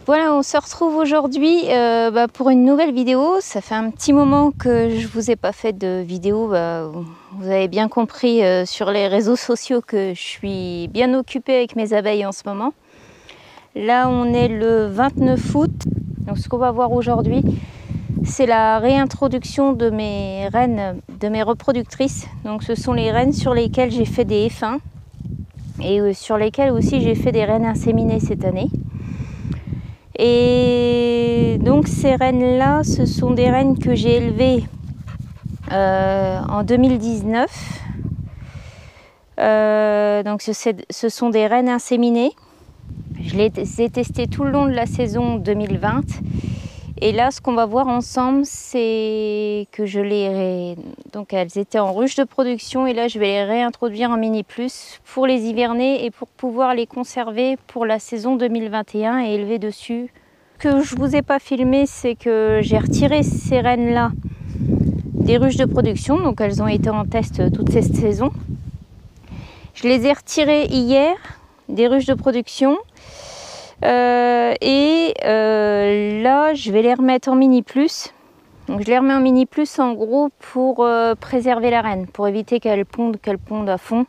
Voilà, on se retrouve aujourd'hui pour une nouvelle vidéo. Ça fait un petit moment que je vous ai pas fait de vidéo. Vous avez bien compris sur les réseaux sociaux que je suis bien occupée avec mes abeilles en ce moment. Là, on est le 29 août. Donc, ce qu'on va voir aujourd'hui, c'est la réintroduction de mes reines, de mes reproductrices. Donc, ce sont les reines sur lesquelles j'ai fait des F1 et sur lesquelles aussi j'ai fait des reines inséminées cette année. Et donc ces reines-là, ce sont des reines que j'ai élevées en 2019. Donc ce sont des reines inséminées. Je les ai testées tout le long de la saison 2020. Et là, ce qu'on va voir ensemble, c'est que donc elles étaient en ruche de production et là, je vais les réintroduire en mini plus pour les hiverner et pour pouvoir les conserver pour la saison 2021 et élever dessus. Ce que je vous ai pas filmé, c'est que j'ai retiré ces reines-là des ruches de production, donc elles ont été en test toute cette saison. Je les ai retirées hier des ruches de production. Là, je vais les remettre en mini plus. Donc, je les remets en mini plus en gros pour préserver la reine, pour éviter qu'elle ponde à fond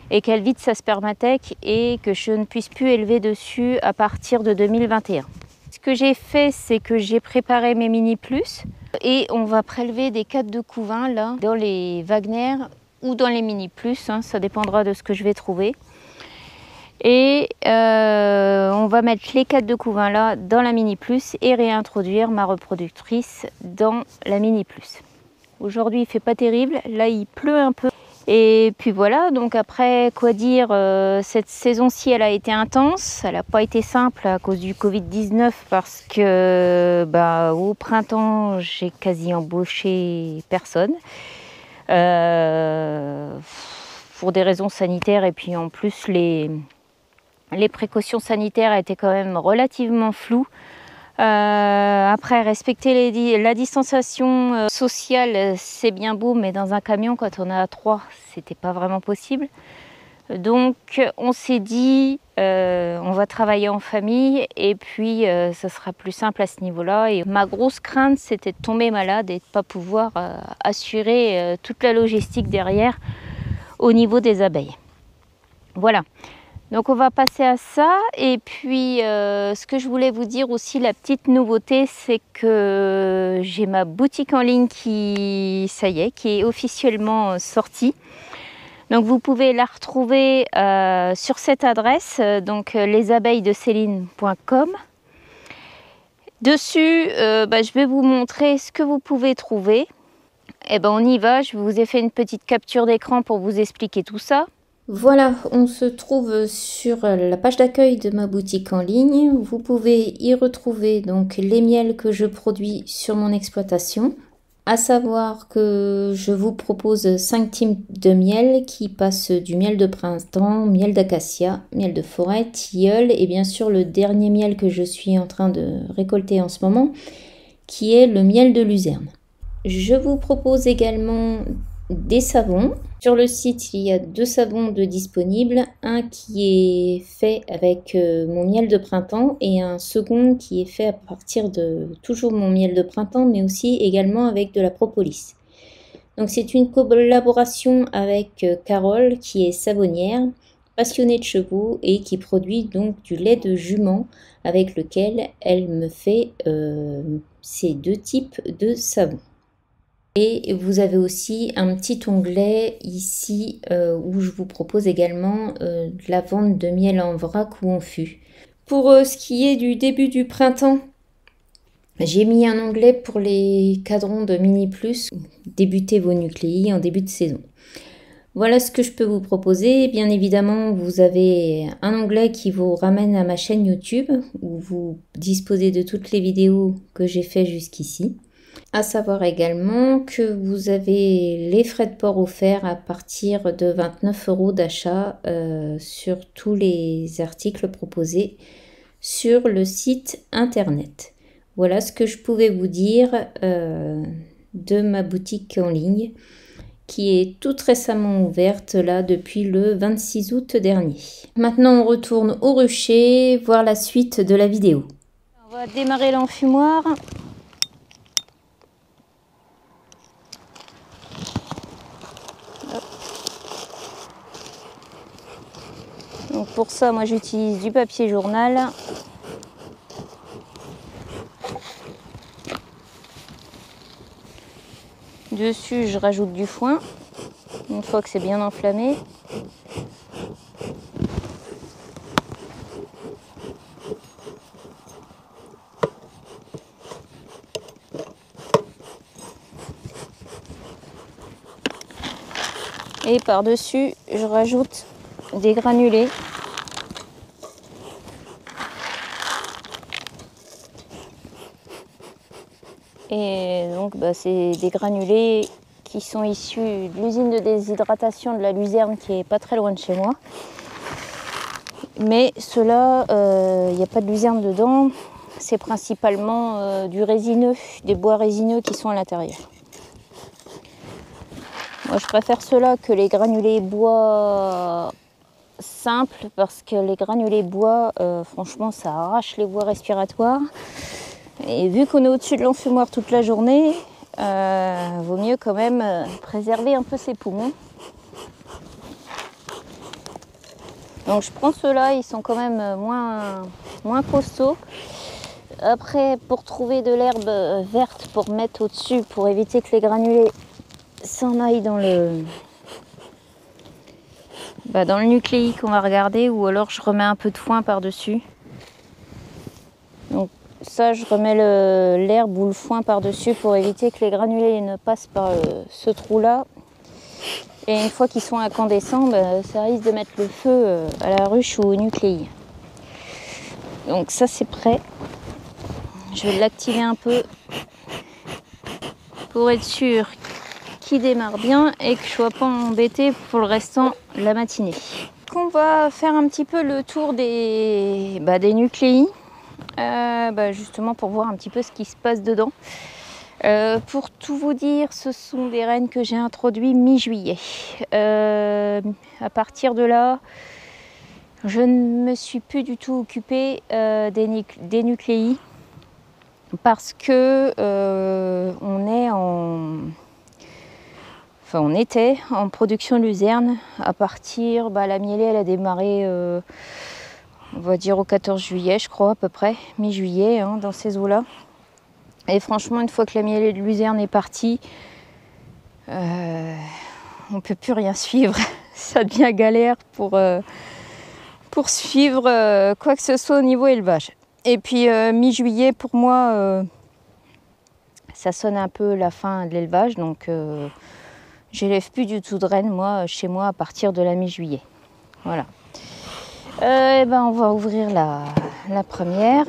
et qu'elle vide sa spermathèque et que je ne puisse plus élever dessus à partir de 2021. Ce que j'ai fait, c'est que j'ai préparé mes mini plus et on va prélever des 4 de couvain là dans les Wagner ou dans les mini plus, hein, ça dépendra de ce que je vais trouver. Et on va mettre les 4 de couvain là dans la mini plus et réintroduire ma reproductrice dans la mini plus. Aujourd'hui il fait pas terrible, là il pleut un peu. Et puis voilà, donc après quoi dire, cette saison-ci elle a été intense, elle n'a pas été simple à cause du Covid-19 parce que au printemps j'ai quasi embauché personne. Pour des raisons sanitaires et puis en plus les précautions sanitaires étaient quand même relativement floues. Après, respecter la distanciation sociale, c'est bien beau, mais dans un camion, quand on est à 3, c'était pas vraiment possible. Donc, on s'est dit, on va travailler en famille et puis ça sera plus simple à ce niveau-là. Et ma grosse crainte, c'était de tomber malade et de ne pas pouvoir assurer toute la logistique derrière au niveau des abeilles. Voilà. Donc on va passer à ça et puis ce que je voulais vous dire aussi, la petite nouveauté, c'est que j'ai ma boutique en ligne qui est officiellement sortie. Donc vous pouvez la retrouver sur cette adresse, donc lesabeillesdecéline.com. Dessus, je vais vous montrer ce que vous pouvez trouver. Et on y va, je vous ai fait une petite capture d'écran pour vous expliquer tout ça. Voilà, on se trouve sur la page d'accueil de ma boutique en ligne. Vous pouvez y retrouver donc les miels que je produis sur mon exploitation. À savoir que je vous propose 5 types de miel qui passent du miel de printemps, miel d'acacia, miel de forêt, tilleul et bien sûr le dernier miel que je suis en train de récolter en ce moment qui est le miel de luzerne. Je vous propose également des savons. Sur le site, il y a 2 savons de disponibles, un qui est fait avec mon miel de printemps et un second qui est fait à partir de toujours mon miel de printemps, mais aussi également avec de la propolis. Donc c'est une collaboration avec Carole qui est savonnière, passionnée de chevaux et qui produit donc du lait de jument avec lequel elle me fait ces 2 types de savons. Et vous avez aussi un petit onglet ici où je vous propose également de la vente de miel en vrac ou en fût. Pour ce qui est du début du printemps, j'ai mis un onglet pour les cadrons de Mini Plus. Débutez vos nucléi en début de saison. Voilà ce que je peux vous proposer. Bien évidemment, vous avez un onglet qui vous ramène à ma chaîne YouTube où vous disposez de toutes les vidéos que j'ai fait jusqu'ici. À savoir également que vous avez les frais de port offerts à partir de 29 € d'achat sur tous les articles proposés sur le site internet. Voilà ce que je pouvais vous dire de ma boutique en ligne qui est toute récemment ouverte là depuis le 26 août dernier. Maintenant on retourne au rucher voir la suite de la vidéo. On va démarrer l'enfumoir. Donc pour ça, moi j'utilise du papier journal. Dessus, je rajoute du foin, une fois que c'est bien enflammé. Et par-dessus, je rajoute des granulés. Et donc c'est des granulés qui sont issus de l'usine de déshydratation de la Luzerne qui est pas très loin de chez moi. Mais ceux-là, il n'y a pas de luzerne dedans. C'est principalement du résineux, des bois résineux qui sont à l'intérieur. Moi je préfère ceux-là que les granulés bois simples parce que les granulés bois, franchement ça arrache les voies respiratoires. Et vu qu'on est au-dessus de l'enfumoir toute la journée, vaut mieux quand même préserver un peu ses poumons. Donc je prends ceux-là, ils sont quand même moins costauds. Après, pour trouver de l'herbe verte pour mettre au-dessus, pour éviter que les granulés s'en aillent dans le nucléique, on va regarder, ou alors je remets un peu de foin par-dessus. Donc ça, je remets l'herbe ou le foin par-dessus pour éviter que les granulés ne passent par ce trou-là. Et une fois qu'ils sont incandescents, ça risque de mettre le feu à la ruche ou au nucléi. Donc ça, c'est prêt. Je vais l'activer un peu pour être sûr qu'il démarre bien et que je ne sois pas embêtée pour le restant de la matinée. Donc on va faire un petit peu le tour des nucléis. Justement pour voir un petit peu ce qui se passe dedans. Pour tout vous dire, ce sont des rennes que j'ai introduits mi-juillet. À partir de là, je ne me suis plus du tout occupée des nucléis parce que on était en production luzerne à partir, la mielée elle a démarré on va dire au 14 juillet, je crois, à peu près, mi-juillet, dans ces eaux-là. Et franchement, une fois que la mielée de luzerne est partie, on ne peut plus rien suivre. Ça devient galère pour suivre quoi que ce soit au niveau élevage. Et puis, mi-juillet, pour moi, ça sonne un peu la fin de l'élevage. Donc, j'élève plus du tout de rennes, moi, chez moi, à partir de la mi-juillet. Voilà. On va ouvrir la première.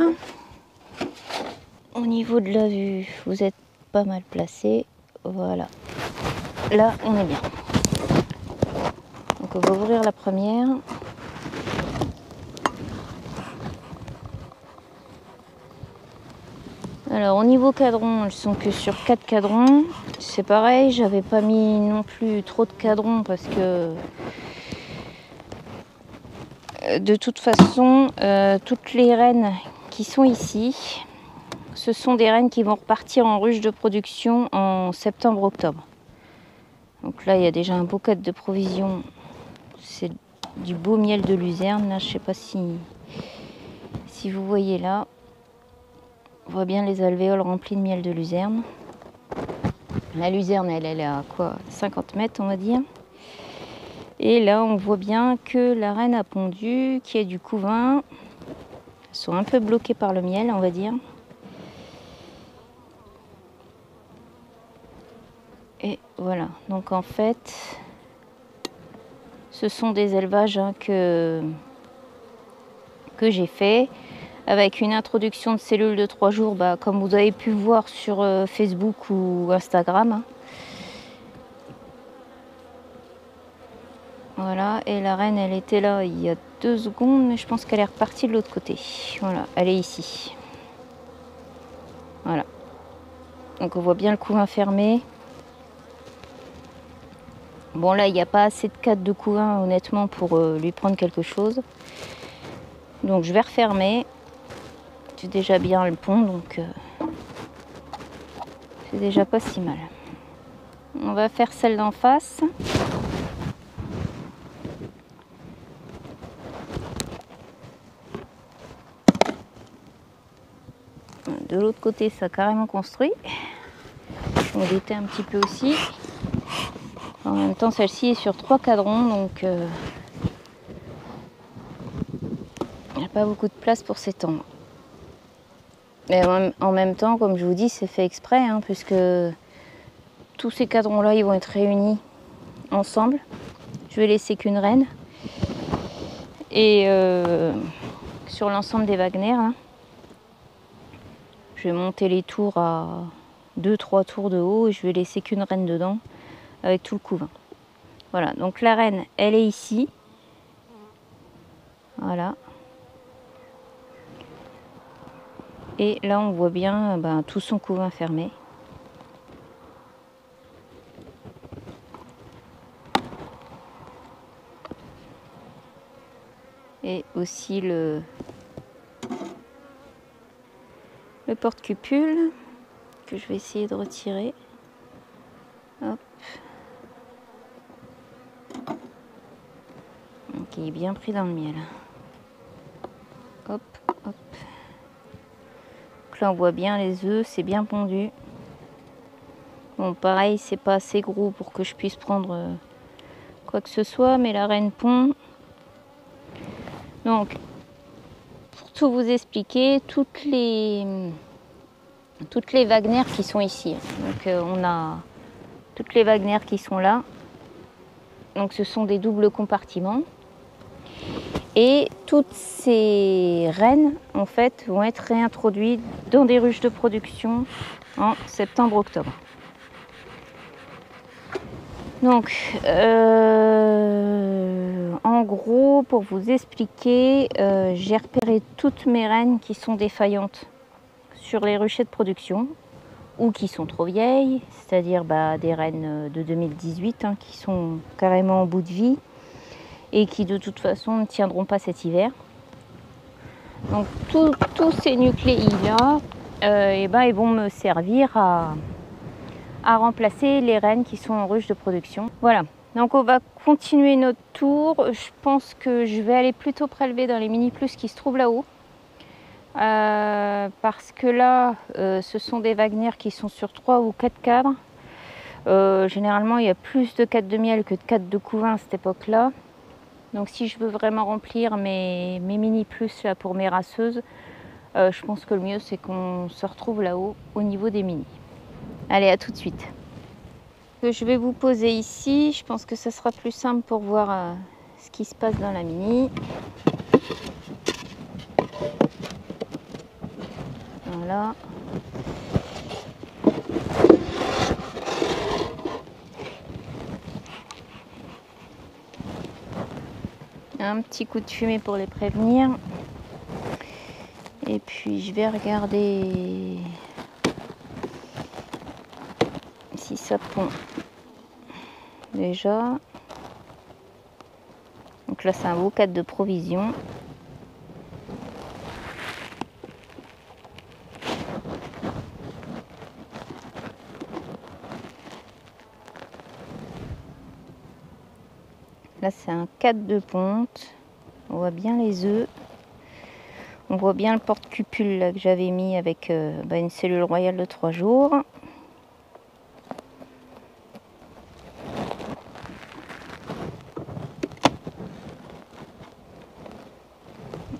Au niveau de la vue, vous êtes pas mal placé. Voilà. Là, on est bien. Donc on va ouvrir la première. Alors au niveau cadran, elles sont que sur 4 cadrans. C'est pareil, j'avais pas mis non plus trop de cadrans parce que de toute façon, toutes les rennes qui sont ici, ce sont des rennes qui vont repartir en ruche de production en septembre-octobre. Donc là, il y a déjà un beau cadre de provision. C'est du beau miel de luzerne. Là, je ne sais pas si vous voyez là. On voit bien les alvéoles remplies de miel de luzerne. La luzerne, elle est à quoi, 50 mètres, on va dire. Et là, on voit bien que la reine a pondu, qu'il y a du couvain. Elles sont un peu bloquées par le miel, on va dire. Et voilà, donc en fait, ce sont des élevages que j'ai fait avec une introduction de cellules de 3 jours, comme vous avez pu voir sur Facebook ou Instagram. Voilà, et la reine, elle était là il y a 2 secondes, mais je pense qu'elle est repartie de l'autre côté. Voilà, elle est ici. Voilà. Donc on voit bien le couvain fermé. Bon là, il n'y a pas assez de cadre de couvain, honnêtement, pour lui prendre quelque chose. Donc je vais refermer. C'est déjà bien le pont, donc c'est déjà pas si mal. On va faire celle d'en face. De l'autre côté, ça a carrément construit. On l'était un petit peu aussi. En même temps, celle-ci est sur 3 cadrons, donc il n'y a pas beaucoup de place pour s'étendre. Et en même temps, comme je vous dis, c'est fait exprès, hein, puisque tous ces cadrons-là, ils vont être réunis ensemble. Je vais laisser qu'une reine. Et sur l'ensemble des Wagner, hein, je vais monter les tours à 2-3 tours de haut et je vais laisser qu'une reine dedans avec tout le couvain. Voilà, donc la reine, elle est ici. Voilà. Et là, on voit bien tout son couvain fermé. Et aussi le porte-cupule que je vais essayer de retirer. Hop. Donc il est bien pris dans le miel. Hop, hop. Donc là on voit bien les œufs, c'est bien pondu. Bon pareil, c'est pas assez gros pour que je puisse prendre quoi que ce soit, mais la reine pond. Donc pour tout vous expliquer, toutes les Wagner qui sont ici. Donc on a toutes les Wagner qui sont là. Donc ce sont des doubles compartiments. Et toutes ces reines, en fait, vont être réintroduites dans des ruches de production en septembre-octobre. Donc, en gros, pour vous expliquer, j'ai repéré toutes mes reines qui sont défaillantes sur les ruchers de production ou qui sont trop vieilles, c'est-à-dire des reines de 2018 hein, qui sont carrément en bout de vie et qui de toute façon ne tiendront pas cet hiver. Donc tous ces nucléi-là, ils vont me servir à remplacer les reines qui sont en ruche de production. Voilà, donc on va continuer notre tour. Je pense que je vais aller plutôt prélever dans les mini plus qui se trouvent là-haut. Parce que là, ce sont des Wagner qui sont sur 3 ou 4 cadres. Généralement, il y a plus de cadres de miel que de cadres de couvain à cette époque-là. Donc si je veux vraiment remplir mes mini plus là, pour mes raceuses, je pense que le mieux c'est qu'on se retrouve là-haut au niveau des mini. Allez, à tout de suite. Je vais vous poser ici, je pense que ça sera plus simple pour voir ce qui se passe dans la mini. Voilà. Un petit coup de fumée pour les prévenir. Et puis je vais regarder si ça pond déjà. Donc là c'est un beau cadre de provision. Là c'est un cadre de ponte. On voit bien les œufs. On voit bien le porte-cupule que j'avais mis avec une cellule royale de 3 jours.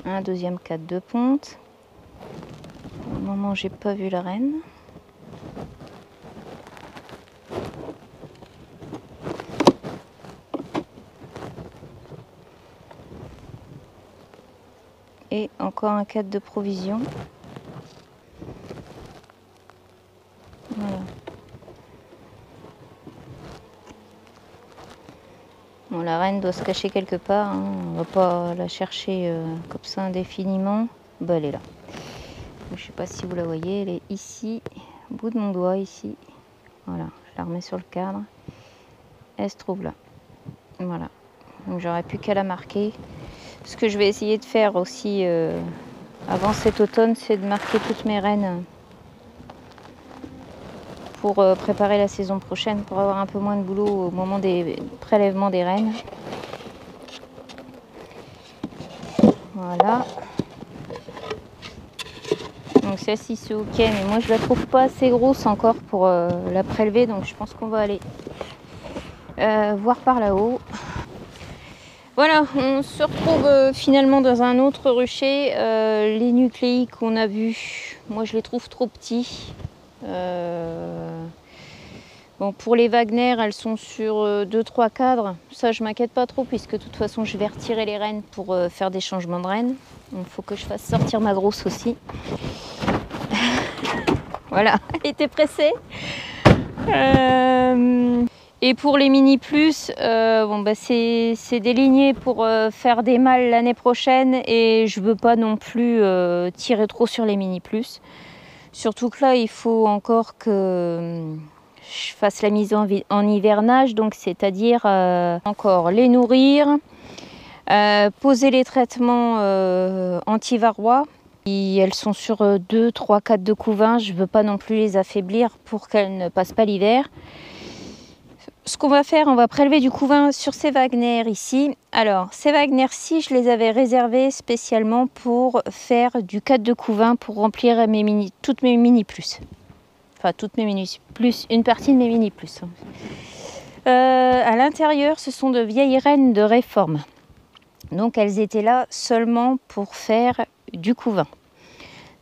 Un deuxième cadre de ponte. Pour le moment, j'ai pas vu la reine. Et encore un cadre de provision. Voilà. Bon, la reine doit se cacher quelque part, hein. On va pas la chercher comme ça indéfiniment. Bah, elle est là. Je sais pas si vous la voyez, elle est ici, au bout de mon doigt ici. Voilà, je la remets sur le cadre. Elle se trouve là. Voilà. Donc j'aurais plus qu'à la marquer. Ce que je vais essayer de faire aussi avant cet automne, c'est de marquer toutes mes rennes pour préparer la saison prochaine, pour avoir un peu moins de boulot au moment des prélèvements des rennes. Voilà. Donc celle-ci c'est ok, mais moi je la trouve pas assez grosse encore pour la prélever, donc je pense qu'on va aller voir par là-haut. Voilà, on se retrouve finalement dans un autre rucher. Les nucléi qu'on a vus, moi je les trouve trop petits. Bon, pour les Wagner, elles sont sur 2-3 cadres. Ça, je m'inquiète pas trop, puisque de toute façon, je vais retirer les rennes pour faire des changements de rennes. Donc, il faut que je fasse sortir ma grosse aussi. Voilà, elle était pressée. Et pour les mini plus, bon, bah, c'est des lignées pour faire des mâles l'année prochaine, et je veux pas non plus tirer trop sur les mini plus. Surtout que là, il faut encore que je fasse la mise en hivernage, donc c'est-à-dire encore les nourrir, poser les traitements anti-varrois. Elles sont sur 2, 3, 4 de couvain, je ne veux pas non plus les affaiblir pour qu'elles ne passent pas l'hiver. Ce qu'on va faire, on va prélever du couvain sur ces Wagner ici. Alors, ces Wagner-ci, je les avais réservés spécialement pour faire du 4 de couvain pour remplir toutes mes mini plus. Enfin, toutes mes mini plus, une partie de mes mini plus. À l'intérieur, ce sont de vieilles rennes de réforme. Donc, elles étaient là seulement pour faire du couvain.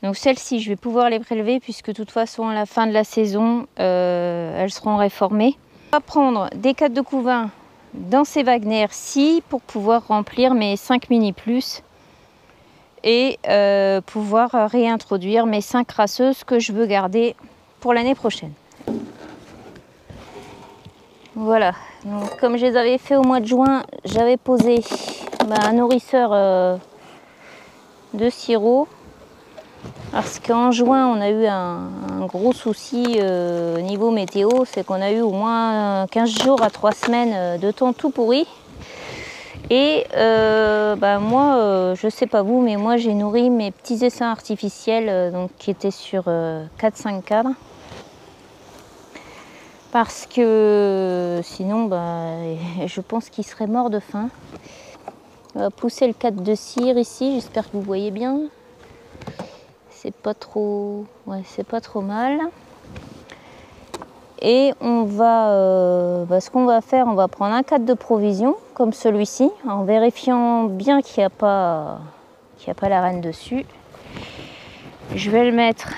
Donc, celles-ci, je vais pouvoir les prélever puisque de toute façon, à la fin de la saison, elles seront réformées. On va prendre des 4 de couvain dans ces Wagner-ci pour pouvoir remplir mes 5 mini plus et pouvoir réintroduire mes 5 raceuses que je veux garder pour l'année prochaine. Voilà, donc comme je les avais fait au mois de juin, j'avais posé un nourrisseur de sirop. Parce qu'en juin, on a eu un gros souci niveau météo, c'est qu'on a eu au moins 15 jours à 3 semaines de temps tout pourri. Et moi, je sais pas vous, mais moi j'ai nourri mes petits essaims artificiels donc, qui étaient sur 4-5 cadres. Parce que sinon, je pense qu'ils seraient morts de faim. On va pousser le 4 de cire ici, j'espère que vous voyez bien. C'est pas trop, c'est pas trop mal. Et on va, ce qu'on va faire, on va prendre un 4 de provision comme celui-ci, en vérifiant bien qu'il n'y a pas la reine dessus. Je vais le mettre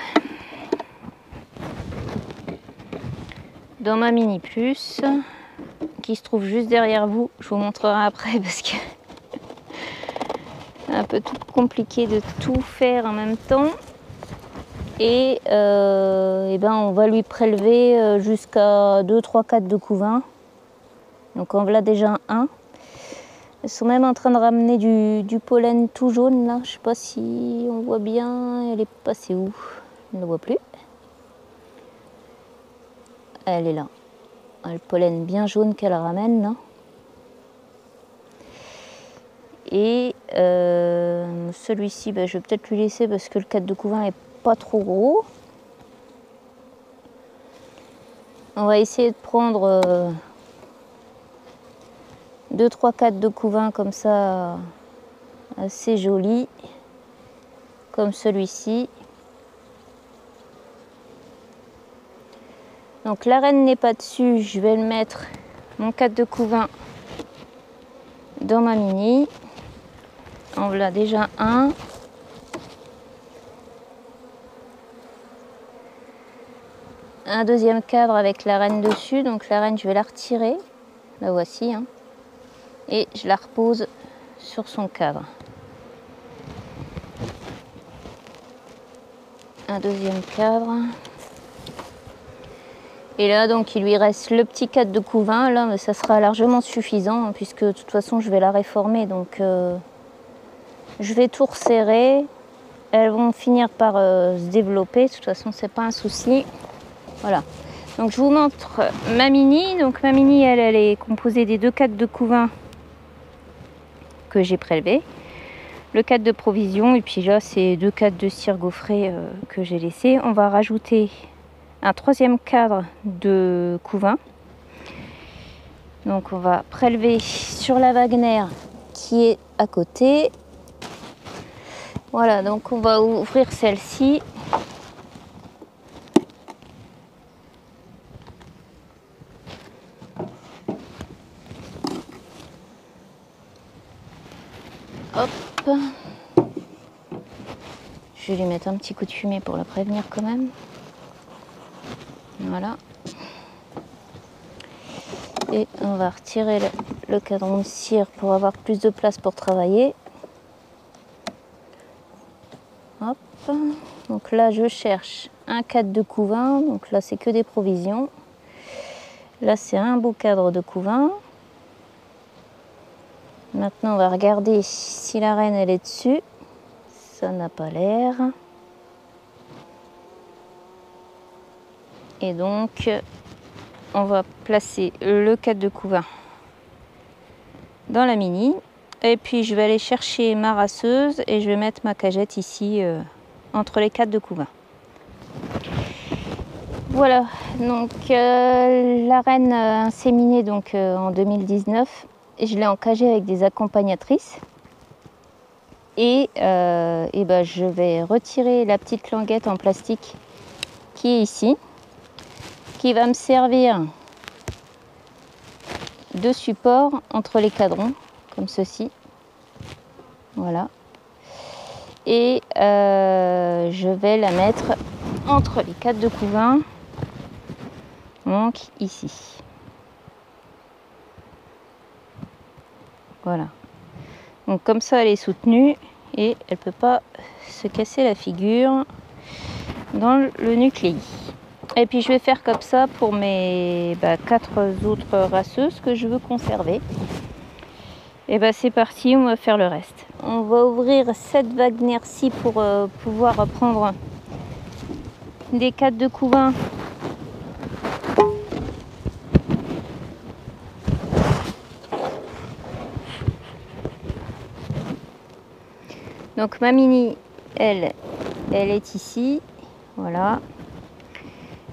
dans ma mini plus, qui se trouve juste derrière vous. Je vous montrerai après parce que c'est un peu tout compliqué de tout faire en même temps. Et, on va lui prélever jusqu'à 2, 3, 4 de couvain. Donc en voilà déjà un. Elles sont même en train de ramener du pollen tout jaune là. Je sais pas si on voit bien. Elle est passée où? Je ne la vois plus. Elle est là. Le pollen bien jaune qu'elle ramène là. Et celui-ci, je vais peut-être lui laisser parce que le 4 de couvain est pas trop gros. On va essayer de prendre 2, 3, 4 de couvain comme ça, assez joli, comme celui-ci. Donc la reine n'est pas dessus, je vais le mettre, mon 4 de couvain, dans ma mini. En voilà déjà un. Un deuxième cadre avec la reine dessus, donc la reine je vais la retirer, la voici, hein, et je la repose sur son cadre. Un deuxième cadre. Et là donc il lui reste le petit 4 de couvain, là mais ça sera largement suffisant hein, puisque de toute façon je vais la réformer, donc je vais tout resserrer. Elles vont finir par se développer, de toute façon c'est pas un souci. Voilà, donc je vous montre ma mini. Donc ma mini, elle est composée des 2 4 de couvain que j'ai prélevés. le cadre de provision. Et puis là, c'est 2 cadres de cire gaufrée que j'ai laissé. On va rajouter un 3e cadre de couvain. Donc on va prélever sur la Wagner qui est à côté. Voilà, donc on va ouvrir celle-ci. Hop. Je vais lui mettre un petit coup de fumée pour la prévenir quand même. Voilà. Et on va retirer le cadran de cire pour avoir plus de place pour travailler. Hop. Donc là, je cherche un cadre de couvain. Donc là, c'est que des provisions. Là, c'est un beau cadre de couvain. Maintenant, on va regarder si la reine, elle est dessus. Ça n'a pas l'air. Et donc, on va placer le cadre de couvain dans la mini. Et puis, je vais aller chercher ma rasseuse et je vais mettre ma cagette ici entre les cadres de couvain. Voilà, donc la reine inséminée donc, en 2019. Et je l'ai encagée avec des accompagnatrices. Et ben, je vais retirer la petite languette en plastique qui est ici, qui va me servir de support entre les cadrons, comme ceci. Voilà. Et je vais la mettre entre les cadres de couvain, donc ici. Voilà. Donc comme ça, elle est soutenue et elle ne peut pas se casser la figure dans le nucléi. Et puis je vais faire comme ça pour mes 4 autres rasseuses que je veux conserver. Et c'est parti, on va faire le reste. On va ouvrir cette Wagner-ci pour pouvoir prendre des cadres de couvain. Donc ma mini, elle est ici. Voilà.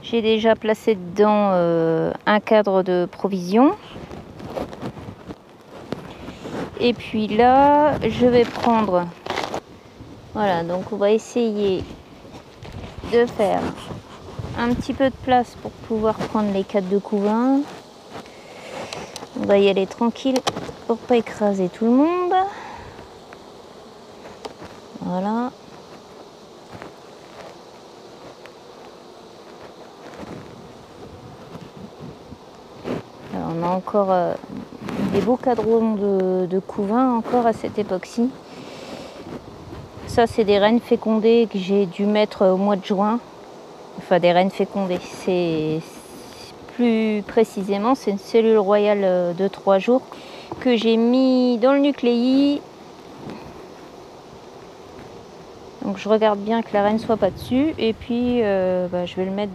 J'ai déjà placé dedans un cadre de provision. Et puis là, je vais prendre... Voilà, donc on va essayer de faire un petit peu de place pour pouvoir prendre les cadres de couvain. On va y aller tranquille pour pas écraser tout le monde. Voilà. Alors on a encore des beaux cadrons de couvain encore à cette époque-ci. Ça, c'est des reines fécondées que j'ai dû mettre au mois de juin. Enfin, des reines fécondées. C'est plus précisément, c'est une cellule royale de 3 jours que j'ai mis dans le nucléi. Donc je regarde bien que la reine soit pas dessus et puis je vais le mettre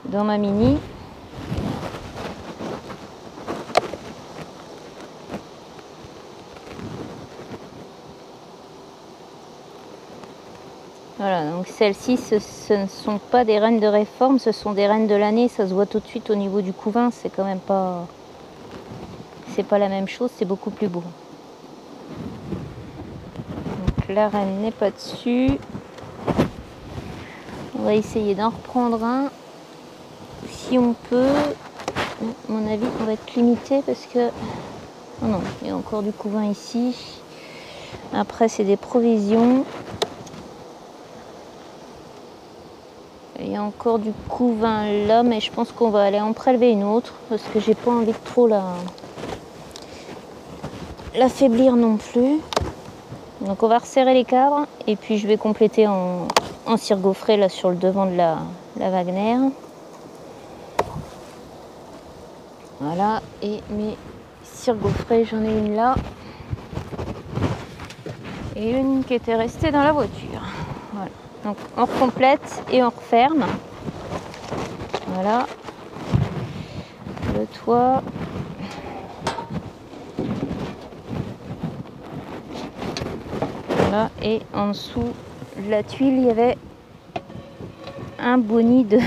dans ma mini. Voilà, donc celles-ci, ce ne sont pas des reines de réforme, ce sont des reines de l'année. Ça se voit tout de suite au niveau du couvain, c'est quand même pas... C'est pas la même chose, c'est beaucoup plus beau. Donc la reine n'est pas dessus. On va essayer d'en reprendre un. Si on peut, à mon avis, on va être limité parce que... Oh non, il y a encore du couvain ici. Après, c'est des provisions. Il y a encore du couvain là, mais je pense qu'on va aller en prélever une autre parce que j'ai pas envie de trop l'affaiblir non plus. Donc on va resserrer les cadres et puis je vais compléter en cire gaufrée là sur le devant de la Wagner. Voilà, et mes cire gaufrées, j'en ai une là et une qui était restée dans la voiture. Voilà. Donc on recomplète et on referme. Voilà. Le toit. Voilà, et en dessous de la tuile, il y avait un boni de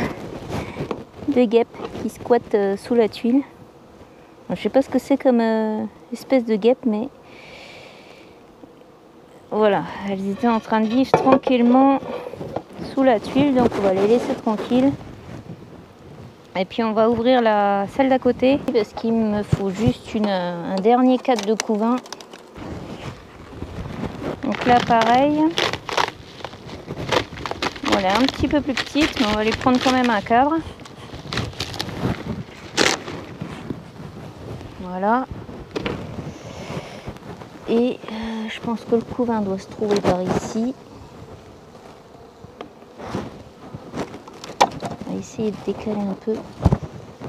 guêpes qui squattent sous la tuile. Je sais pas ce que c'est comme espèce de guêpe, mais voilà, elles étaient en train de vivre tranquillement sous la tuile, donc on va les laisser tranquilles. Et puis on va ouvrir la salle d'à côté parce qu'il me faut juste un dernier cadre de couvain. Donc là pareil, bon, elle est un petit peu plus petite, mais on va lui prendre quand même un cadre. Voilà. Et je pense que le couvain doit se trouver par ici. On va essayer de décaler un peu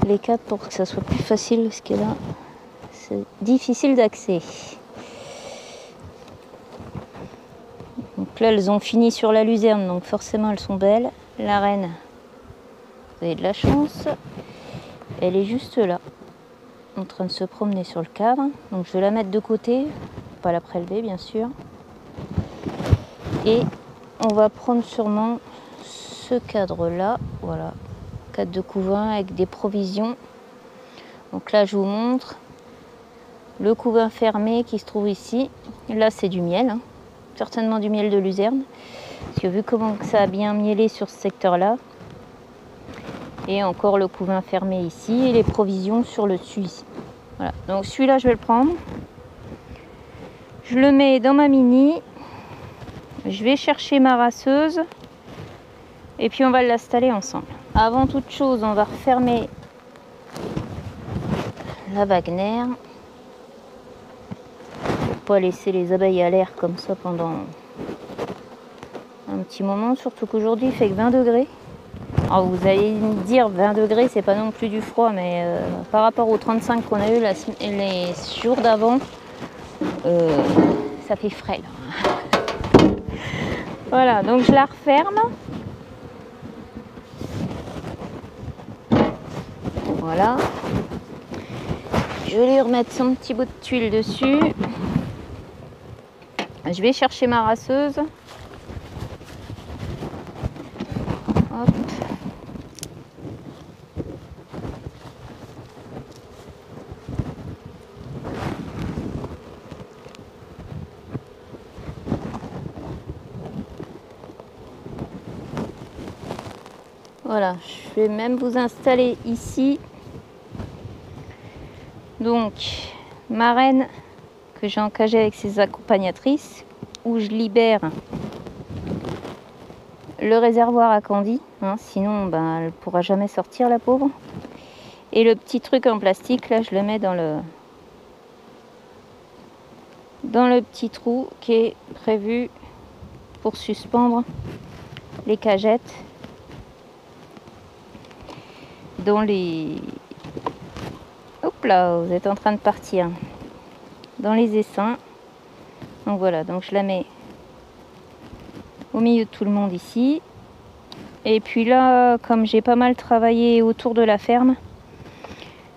les cadres pour que ça soit plus facile, parce que là c'est difficile d'accès. Donc là elles ont fini sur la luzerne, donc forcément elles sont belles. La reine, vous avez de la chance, elle est juste là en train de se promener sur le cadre, donc je vais la mettre de côté, pas la prélever bien sûr, et on va prendre sûrement ce cadre là, voilà, cadre de couvain avec des provisions. Donc là je vous montre le couvain fermé qui se trouve ici. Là c'est du miel, hein. Certainement du miel de luzerne, parce que vu comment ça a bien mielé sur ce secteur là, et encore le couvain fermé ici et les provisions sur le dessus ici. Voilà, donc celui-là je vais le prendre, je le mets dans ma mini, je vais chercher ma rasseuse et puis on va l'installer ensemble. Avant toute chose, on va refermer la Wagner pour pas laisser les abeilles à l'air comme ça pendant un petit moment, surtout qu'aujourd'hui il fait que 20 degrés. Alors vous allez me dire 20 degrés c'est pas non plus du froid, mais par rapport aux 35 qu'on a eu les jours d'avant, ça fait frais là. Voilà, donc je la referme. Voilà. Je vais lui remettre son petit bout de tuile dessus. Je vais chercher ma rasseuse. Hop. Voilà, je vais même vous installer ici. Donc, ma reine que j'ai encagée avec ses accompagnatrices, où je libère le réservoir à candy, hein, sinon ben, elle ne pourra jamais sortir la pauvre. Et le petit truc en plastique, là je le mets dans le petit trou qui est prévu pour suspendre les cagettes dans les... Hop là, vous êtes en train de partir dans les essaims. Donc voilà, donc je la mets au milieu de tout le monde ici. Et puis là, comme j'ai pas mal travaillé autour de la ferme,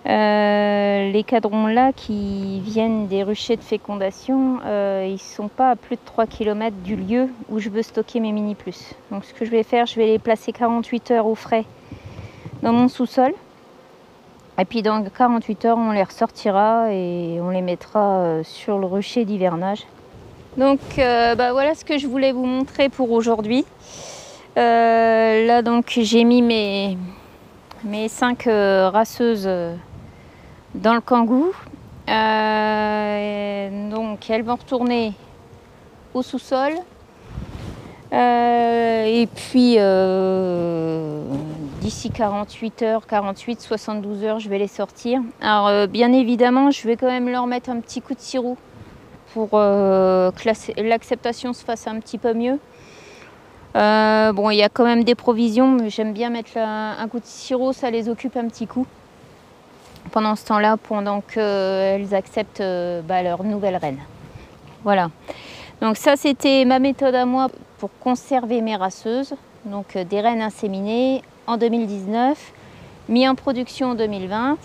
les cadrons là qui viennent des ruchers de fécondation, ils sont pas à plus de 3 km du lieu où je veux stocker mes mini plus. Donc ce que je vais faire, je vais les placer 48 heures au frais dans mon sous-sol. Et puis dans 48 heures, on les ressortira et on les mettra sur le rucher d'hivernage. Donc bah, voilà ce que je voulais vous montrer pour aujourd'hui. Là donc j'ai mis mes 5 rasseuses dans le kangou. Donc elles vont retourner au sous-sol. Et puis d'ici 72 heures, je vais les sortir. Alors bien évidemment, je vais quand même leur mettre un petit coup de sirop pour que l'acceptation se fasse un petit peu mieux. Bon, il y a quand même des provisions, mais j'aime bien mettre un coup de sirop, ça les occupe un petit coup. Pendant ce temps-là, pendant qu'elles acceptent leur nouvelle reine. Voilà. Donc ça, c'était ma méthode à moi pour conserver mes rasseuses. Donc des reines inséminées en 2019, mis en production en 2020.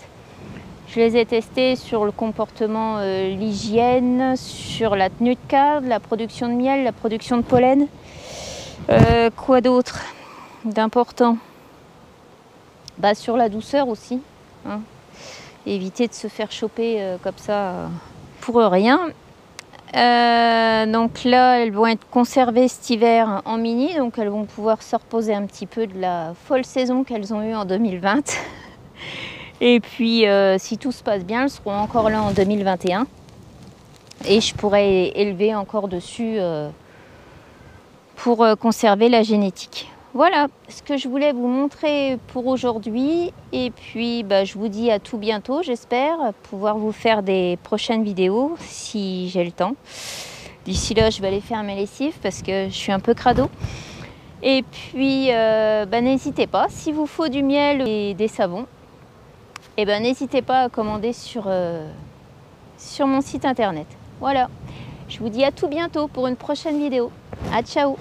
Je les ai testés sur le comportement, l'hygiène, sur la tenue de cadre, la production de miel, la production de pollen. Quoi d'autre d'important? Bah, sur la douceur aussi, hein. Éviter de se faire choper comme ça pour rien. Donc là, elles vont être conservées cet hiver en mini, donc elles vont pouvoir se reposer un petit peu de la folle saison qu'elles ont eue en 2020. Et puis, si tout se passe bien, elles seront encore là en 2021. Et je pourrai élever encore dessus pour conserver la génétique. Voilà ce que je voulais vous montrer pour aujourd'hui. Et puis, bah, je vous dis à tout bientôt, j'espère pouvoir vous faire des prochaines vidéos si j'ai le temps. D'ici là, je vais aller faire mes lessives parce que je suis un peu crado. Et puis, bah, n'hésitez pas, s'il vous faut du miel et des savons, et ben n'hésitez pas à commander sur mon site internet. Voilà, je vous dis à tout bientôt pour une prochaine vidéo. À ciao!